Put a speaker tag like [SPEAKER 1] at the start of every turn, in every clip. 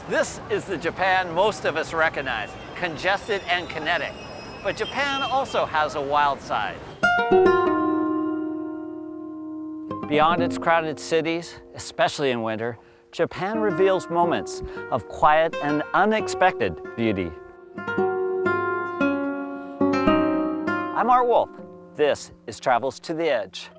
[SPEAKER 1] This is the Japan most of us recognize, congested and kinetic. But Japan also has a wild side. Beyond its crowded cities, especially in winter, Japan reveals moments of quiet and unexpected beauty. I'm Art Wolf. This is Travels to the Edge.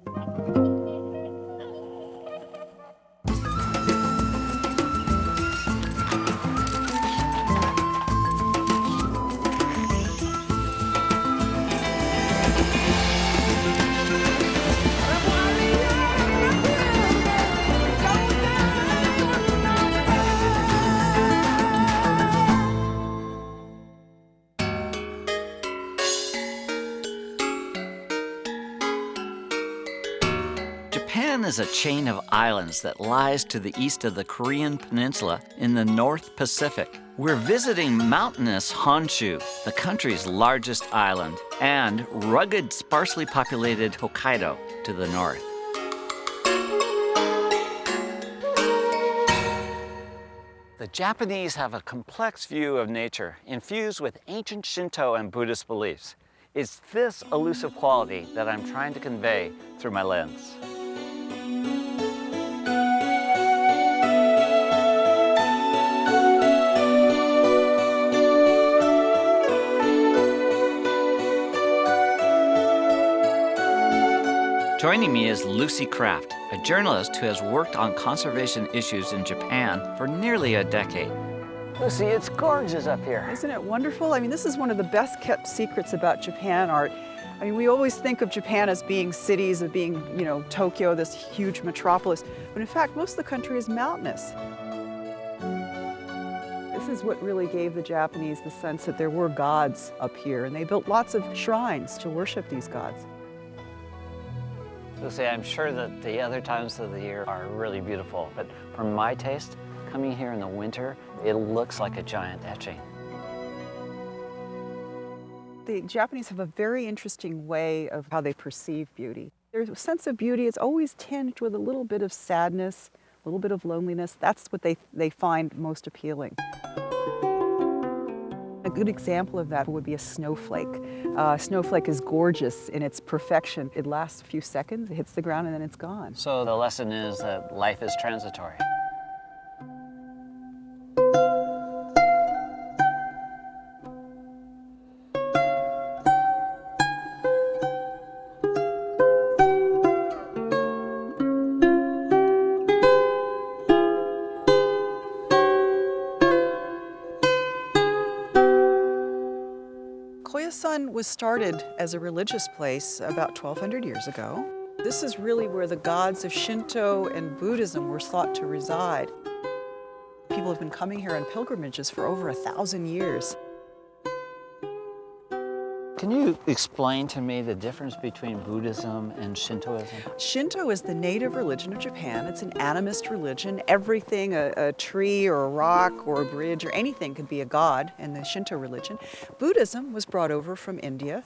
[SPEAKER 1] Japan is a chain of islands that lies to the east of the Korean peninsula in the North Pacific. We're visiting mountainous Honshu, the country's largest island, and rugged, sparsely populated 홋카이do to the north. The Japanese have a complex view of nature infused with ancient Shinto and Buddhist beliefs. It's this elusive quality that I'm trying to convey through my lens. Joining me is Lucy Kraft, a journalist who has worked on conservation issues in Japan for nearly a decade. Lucy, it's gorgeous up here.
[SPEAKER 2] Isn't it wonderful? I mean, this is one of the best kept secrets about Japan, Art. I mean, we always think of Japan as being cities, of being, Tokyo, this huge metropolis, but in fact, most of the country is mountainous. This is what really gave the Japanese the sense that there were gods up here, and they built lots of shrines to worship these gods.
[SPEAKER 1] Lucy, I'm sure that the other times of the year are really beautiful, but for my taste, coming here in the winter, it looks like a giant etching.
[SPEAKER 2] The Japanese have a very interesting way of how they perceive beauty. Their sense of beauty is always tinged with a little bit of sadness, a little bit of loneliness. That's what they find most appealing. A good example of that would be a snowflake. A snowflake is gorgeous in its perfection. It lasts a few seconds, it hits the ground, and then it's gone.
[SPEAKER 1] So the lesson is that life is transitory.
[SPEAKER 2] Koyasan was started as a religious place about 1,200 years ago. This is really where the gods of Shinto and Buddhism were thought to reside. People have been coming here on pilgrimages for over 1,000 years.
[SPEAKER 1] Can you explain to me the difference between Buddhism and Shintoism?
[SPEAKER 2] Shinto is the native religion of Japan. It's an animist religion. Everything, a tree or a rock or a bridge or anything could be a god in the Shinto religion. Buddhism was brought over from India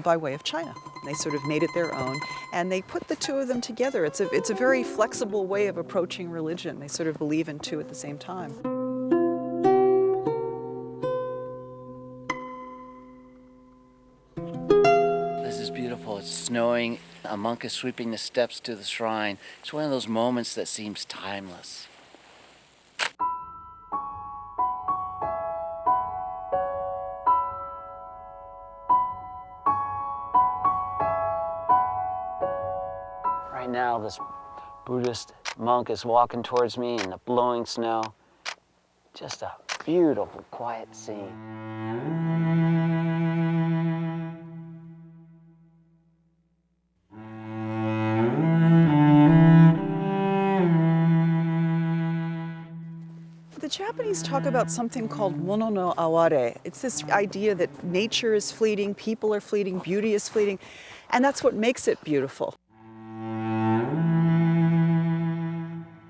[SPEAKER 2] by way of China. They sort of made it their own, and they put the two of them together. It's a very flexible way of approaching religion. They sort of believe in two at the same time.
[SPEAKER 1] It's snowing, a monk is sweeping the steps to the shrine. It's one of those moments that seems timeless. Right now, this Buddhist monk is walking towards me in the blowing snow. Just a beautiful, quiet scene.
[SPEAKER 2] The Japanese talk about something called mono no aware. It's this idea that nature is fleeting, people are fleeting, beauty is fleeting, and that's what makes it beautiful.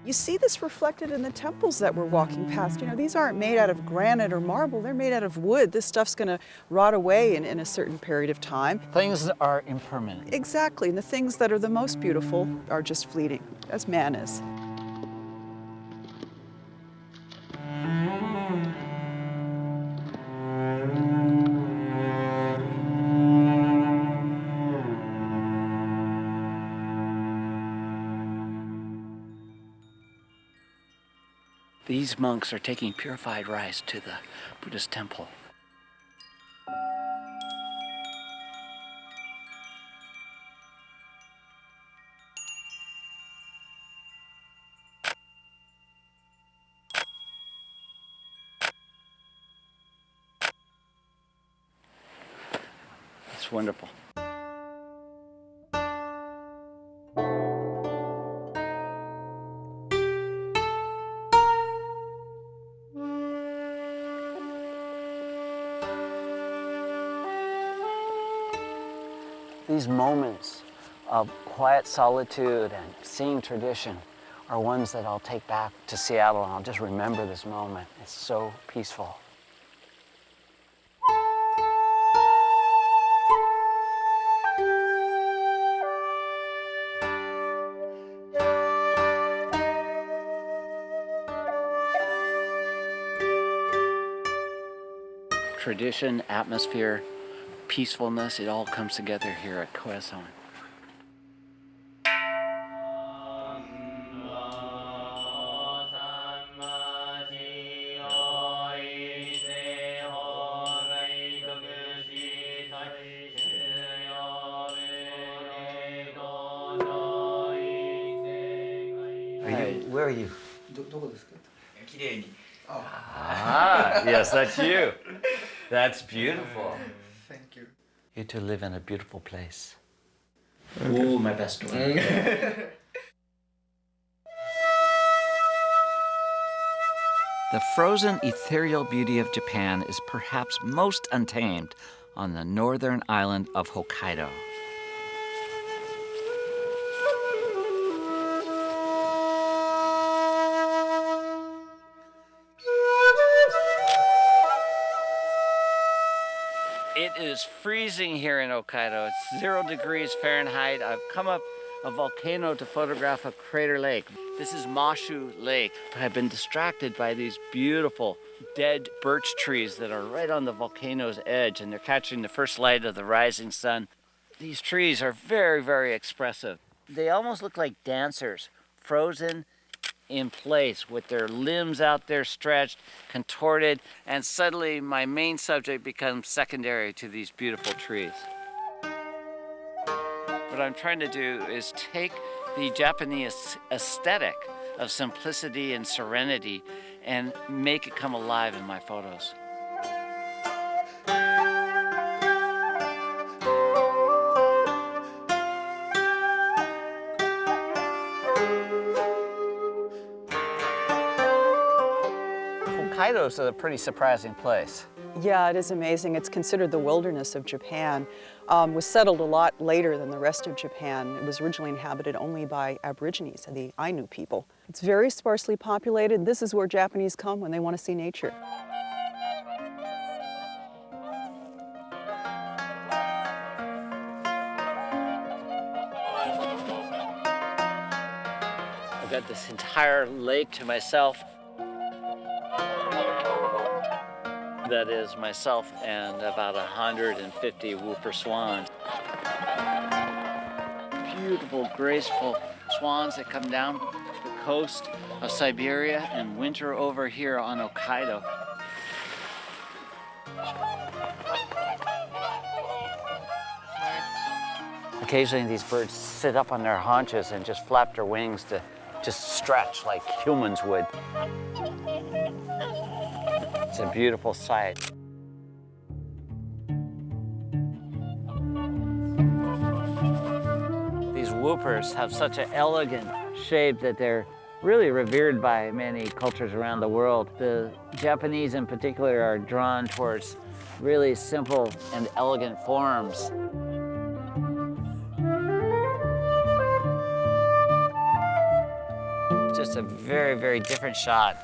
[SPEAKER 2] You see this reflected in the temples that we're walking past. These aren't made out of granite or marble, they're made out of wood. This stuff's gonna rot away in a certain period of time.
[SPEAKER 1] Things are impermanent.
[SPEAKER 2] Exactly, and the things that are the most beautiful are just fleeting, as man is.
[SPEAKER 1] These monks are taking purified rice to the Buddhist temple. It's wonderful. These moments of quiet solitude and seeing tradition are ones that I'll take back to Seattle, and I'll just remember this moment. It's so peaceful. Tradition, atmosphere, peacefulness, it all comes together here at Koyasan. Where are you? Ah, yes, that's you. That's beautiful.
[SPEAKER 3] Thank you.
[SPEAKER 1] You two live in a beautiful place.
[SPEAKER 4] Oh, my best one.
[SPEAKER 1] The frozen, ethereal beauty of Japan is perhaps most untamed on the northern island of Hokkaido. It is freezing here in Hokkaido. It's 0 degrees Fahrenheit. I've come up a volcano to photograph a crater lake. This is Mashu Lake. I've been distracted by these beautiful dead birch trees that are right on the volcano's edge, and they're catching the first light of the rising sun. These trees are very, very expressive. They almost look like dancers, frozen in place with their limbs out there stretched, contorted, and suddenly my main subject becomes secondary to these beautiful trees. What I'm trying to do is take the Japanese aesthetic of simplicity and serenity and make it come alive in my photos. Hokkaido is a pretty surprising place.
[SPEAKER 2] Yeah, it is amazing. It's considered the wilderness of Japan. Was settled a lot later than the rest of Japan. It was originally inhabited only by Aborigines, the Ainu people. It's very sparsely populated. This is where Japanese come when they want to see nature.
[SPEAKER 1] I've got this entire lake to myself. That is myself and about 150 whooper swans. Beautiful, graceful swans that come down the coast of Siberia and winter over here on 홋카이do. Occasionally these birds sit up on their haunches and just flap their wings to just stretch like humans would. It's a beautiful sight. These whoopers have such an elegant shape that they're really revered by many cultures around the world. The Japanese in particular are drawn towards really simple and elegant forms. Just a very, very different shot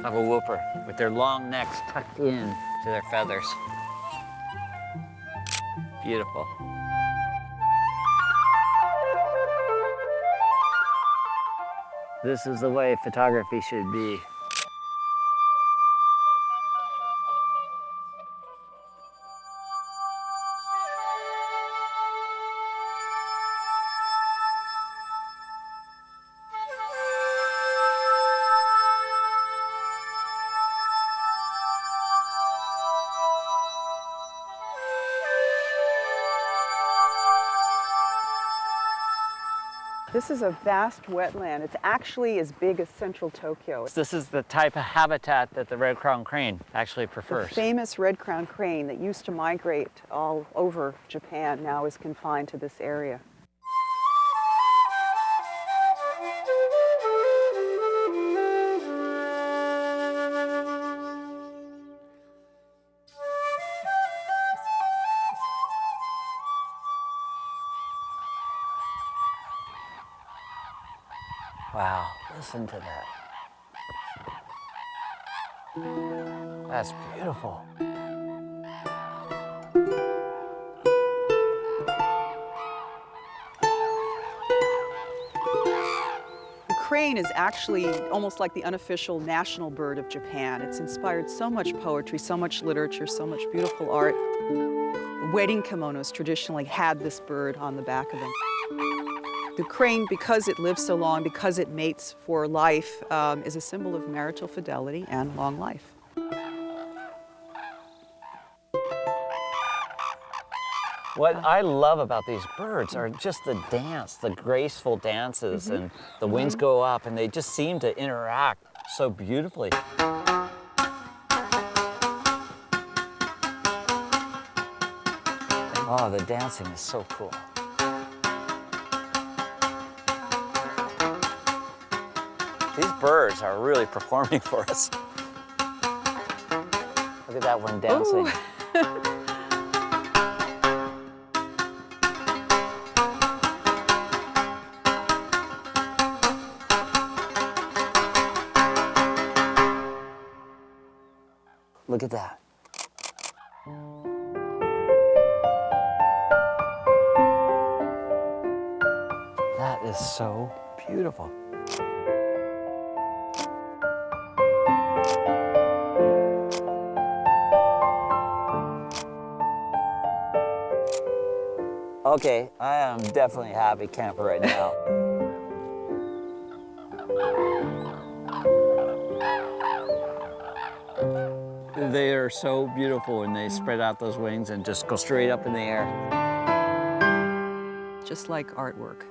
[SPEAKER 1] of a whooper with their long necks tucked in to their feathers. Beautiful. This is the way photography should be.
[SPEAKER 2] This is a vast wetland. It's actually as big as central Tokyo.
[SPEAKER 1] This is the type of habitat that the red-crowned crane actually
[SPEAKER 2] The
[SPEAKER 1] prefers.
[SPEAKER 2] famous red-crowned crane that used to migrate all over Japan now is confined to this area.
[SPEAKER 1] Wow, listen to that. That's beautiful.
[SPEAKER 2] The crane is actually almost like the unofficial national bird of Japan. It's inspired so much poetry, so much literature, so much beautiful art. Wedding kimonos traditionally had this bird on the back of them. The crane, because it lives so long, because it mates for life, is a symbol of marital fidelity and long life.
[SPEAKER 1] What I love about these birds are just the dance, the graceful dances, and the wings go up, and they just seem to interact so beautifully. Oh, the dancing is so cool. These birds are really performing for us. Look at that one dancing. Look at that. That is so beautiful. Okay, I am definitely a happy camper right now. They are so beautiful when they spread out those wings and just go straight up in the air.
[SPEAKER 2] Just like artwork.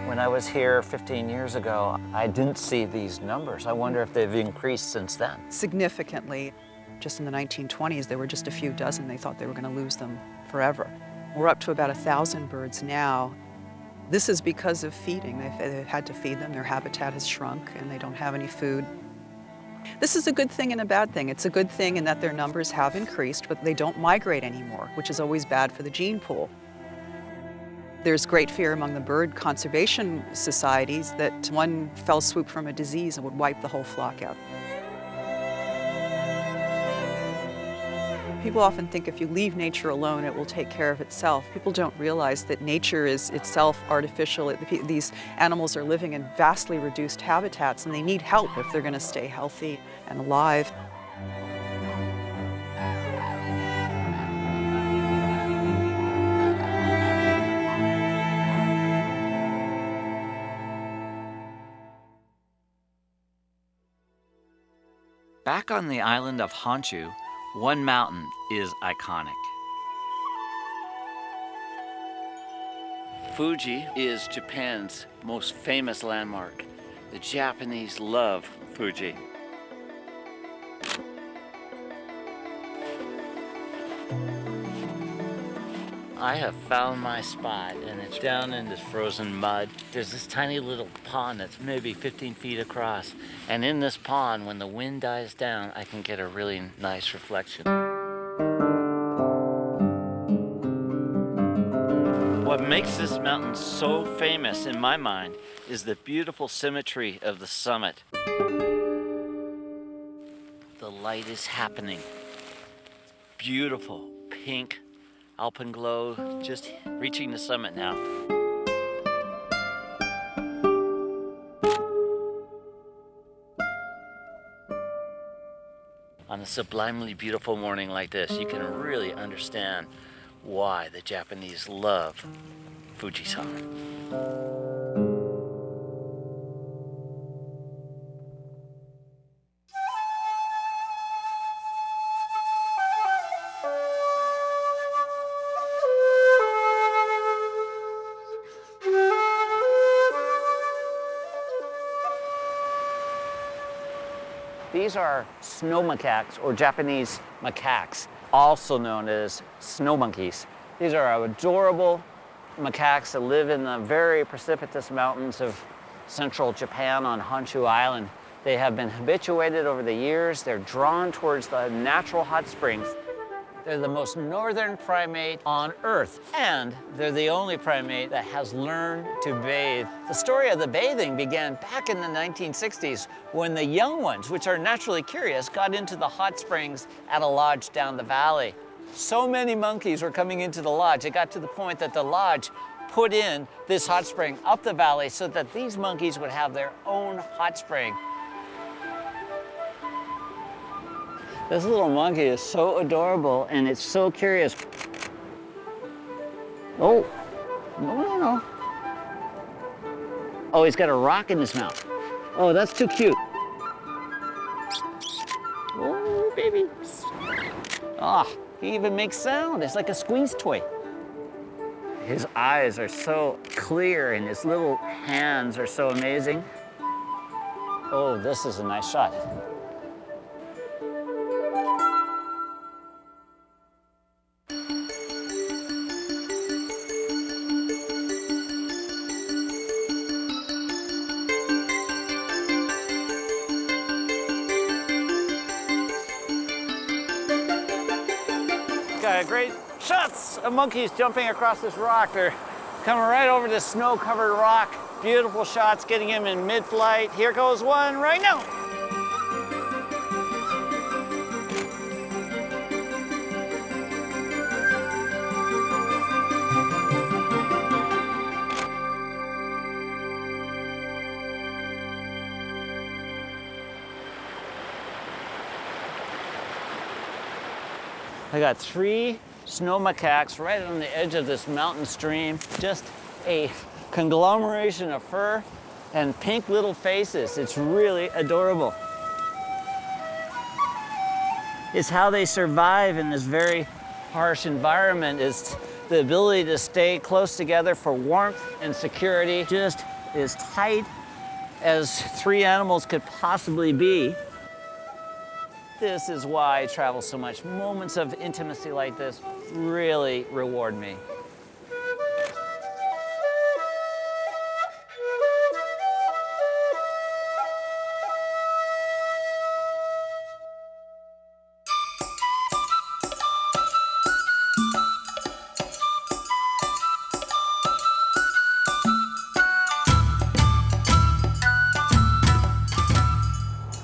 [SPEAKER 1] When I was here 15 years ago, I didn't see these numbers. I wonder if they've increased since then.
[SPEAKER 2] Significantly. Just in the 1920s, there were just a few dozen. They thought they were going to lose them forever. We're up to about 1,000 birds now. This is because of feeding. They've had to feed them. Their habitat has shrunk, and they don't have any food. This is a good thing and a bad thing. It's a good thing in that their numbers have increased, but they don't migrate anymore, which is always bad for the gene pool. There's great fear among the bird conservation societies that one fell swoop from a disease would wipe the whole flock out. People often think if you leave nature alone, it will take care of itself. People don't realize that nature is itself artificial. These animals are living in vastly reduced habitats, and they need help if they're going to stay healthy and alive.
[SPEAKER 1] Back on the island of Honshu, one mountain is iconic. Fuji is Japan's most famous landmark. The Japanese love Fuji. I have found my spot, and it's down in this frozen mud. There's this tiny little pond that's maybe 15 feet across. And in this pond, when the wind dies down, I can get a really nice reflection. What makes this mountain so famous in my mind is the beautiful symmetry of the summit. The light is happening. Beautiful pink alpenglow, just reaching the summit now. On a sublimely beautiful morning like this, you can really understand why the Japanese love Fuji-san. These are snow macaques, or Japanese macaques, also known as snow monkeys. These are adorable macaques that live in the very precipitous mountains of central Japan on Honshu Island. They have been habituated over the years. They're drawn towards the natural hot springs. They're the most northern primate on Earth, and they're the only primate that has learned to bathe. The story of the bathing began back in the 1960s when the young ones, which are naturally curious, got into the hot springs at a lodge down the valley. So many monkeys were coming into the lodge, it got to the point that the lodge put in this hot spring up the valley so that these monkeys would have their own hot spring. This little monkey is so adorable and it's so curious. Oh, no. Oh, he's got a rock in his mouth. Oh, that's too cute. Oh, baby. Ah, he even makes sound. It's like a squeeze toy. His eyes are so clear and his little hands are so amazing. Oh, this is a nice shot. Got great shots of monkeys jumping across this rock. They're coming right over this snow-covered rock. Beautiful shots, getting him in mid-flight. Here goes one right now. I got 3 snow macaques right on the edge of this mountain stream. Just a conglomeration of fur and pink little faces. It's really adorable. It's how they survive in this very harsh environment, is the ability to stay close together for warmth and security, just as tight as 3 animals could possibly be. This is why I travel so much. Moments of intimacy like this really reward me.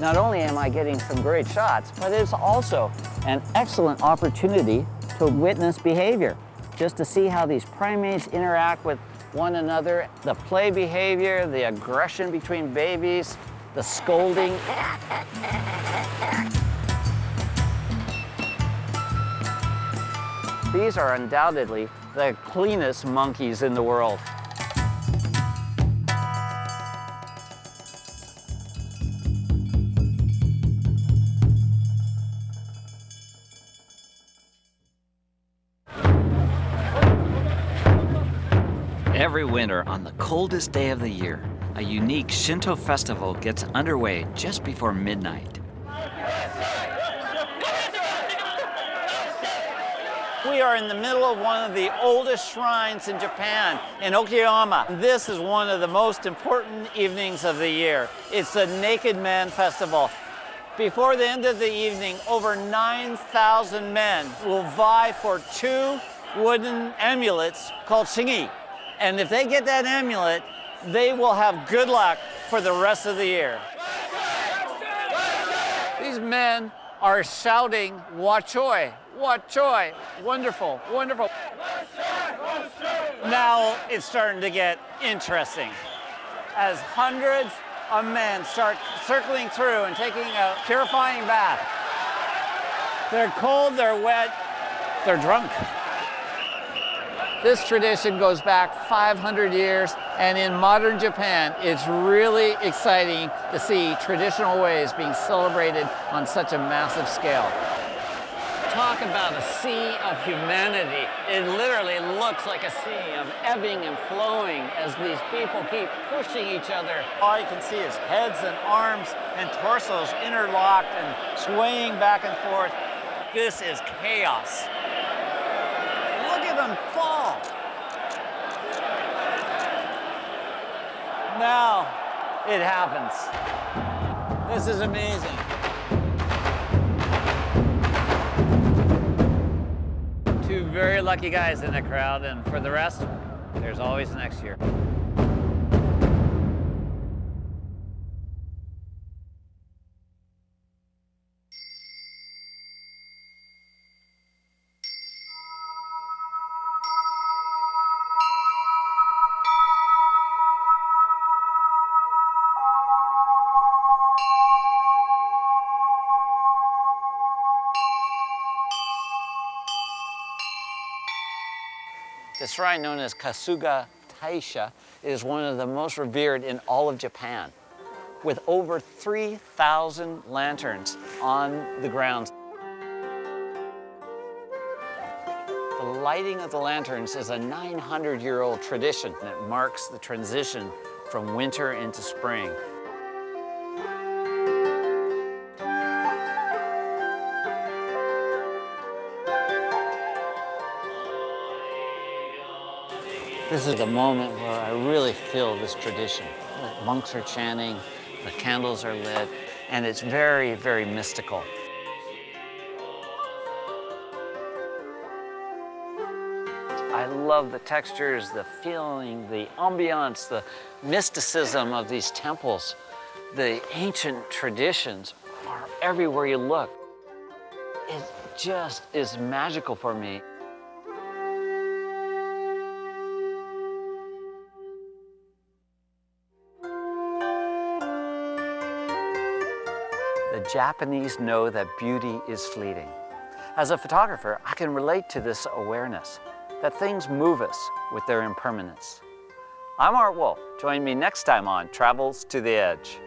[SPEAKER 1] Not only am I getting some great shots, but it's also an excellent opportunity to witness behavior, just to see how these primates interact with one another, the play behavior, the aggression between babies, the scolding. These are undoubtedly the cleanest monkeys in the world. Every winter, on the coldest day of the year, a unique Shinto festival gets underway just before midnight.
[SPEAKER 3] We are in the middle of one of the oldest shrines in Japan, in Okayama. This is one of the most important evenings of the year. It's the Naked Man Festival. Before the end of the evening, over 9,000 men will vie for 2 wooden amulets called shingi. And if they get that amulet, they will have good luck for the rest of the year. These men are shouting, "Wachoi, wachoi," wonderful, wonderful. Now it's starting to get interesting as hundreds of men start circling through and taking a purifying bath. They're cold, they're wet, they're drunk. This tradition goes back 500 years, and in modern Japan, it's really exciting to see traditional ways being celebrated on such a massive scale. Talk about a sea of humanity. It literally looks like a sea of ebbing and flowing as these people keep pushing each other. All you can see is heads and arms and torsos interlocked and swaying back and forth. This is chaos. Look at them fall. Now it happens. This is amazing. Two very lucky guys in the crowd, and for the rest, there's always next year. The shrine known as Kasuga Taisha is one of the most revered in all of Japan, with over 3,000 lanterns on the grounds. The lighting of the lanterns is a 900-year-old tradition that marks the transition from winter into spring. This is the moment where I really feel this tradition. The monks are chanting, the candles are lit, and it's very, very mystical. I love the textures, the feeling, the ambiance, the mysticism of these temples. The ancient traditions are everywhere you look. It just is magical for me. The Japanese know that beauty is fleeting. As a photographer, I can relate to this awareness that things move us with their impermanence. I'm Art Wolf. Join me next time on Travels to the Edge.